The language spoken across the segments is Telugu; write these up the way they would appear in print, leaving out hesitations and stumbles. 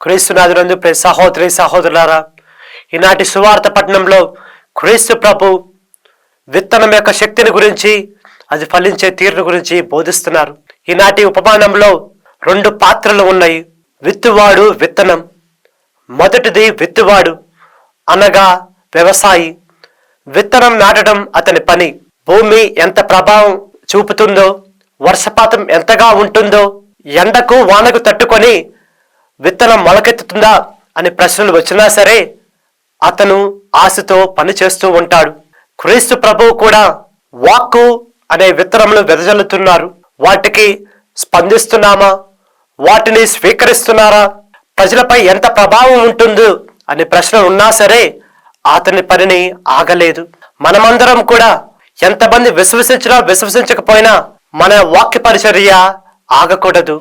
క్రీస్తునాథునందు ప్రియ సహోదరి సహోదరులారా, ఈనాటి సువార్త పట్టణంలో క్రీస్తు ప్రభు విత్తనం యొక్క శక్తిని గురించి, అది ఫలించే తీరును గురించి బోధిస్తున్నారు. ఈనాటి ఉపమానంలో 2 పాత్రలు ఉన్నాయి. విత్తువాడు, విత్తనం. మొదటిది విత్తువాడు అనగా వ్యవసాయి. విత్తనం నాటడం అతని పని. భూమి ఎంత ప్రభావం చూపుతుందో, వర్షపాతం ఎంతగా ఉంటుందో, ఎండకు వానకు తట్టుకొని విత్తనం మొలకెత్తుతుందా అనే ప్రశ్నలు వచ్చినా సరే అతను ఆశతో పని చేస్తూ ఉంటాడు. క్రీస్తు ప్రభువు కూడా వాక్కు అనే విత్తనములు వెదజల్లుతున్నారు. వాటికి స్పందిస్తున్నామా? వాటిని స్వీకరిస్తున్నారా? ప్రజలపై ఎంత ప్రభావం ఉంటుందో అనే ప్రశ్న ఉన్నా సరే అతని పనిని ఆగలేదు. మనమందరం కూడా ఎంతమంది విశ్వసించినా విశ్వసించకపోయినా మన వాక్య పరిచర్య ఆగకూడదు.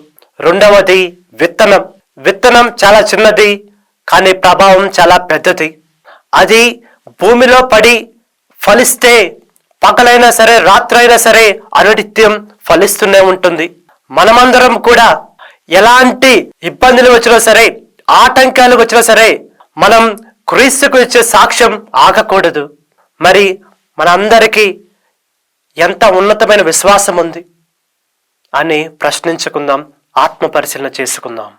రెండవది విత్తనం. విత్తనం చాలా చిన్నది, కానీ ప్రభావం చాలా పెద్దది. అది భూమిలో పడి ఫలిస్తే పగలైనా సరే రాత్రైనా సరే అనునిత్యం ఫలిస్తూనే ఉంటుంది. మనమందరం కూడా ఎలాంటి ఇబ్బందులు వచ్చినా సరే, ఆటంకాలు వచ్చినా సరే మనం క్రీస్తుకు ఇచ్చే సాక్ష్యం ఆగకూడదు. మరి మనందరికీ ఎంత ఉన్నతమైన విశ్వాసం ఉంది అని ప్రశ్నించుకుందాం, ఆత్మ పరిశీలన చేసుకుందాం.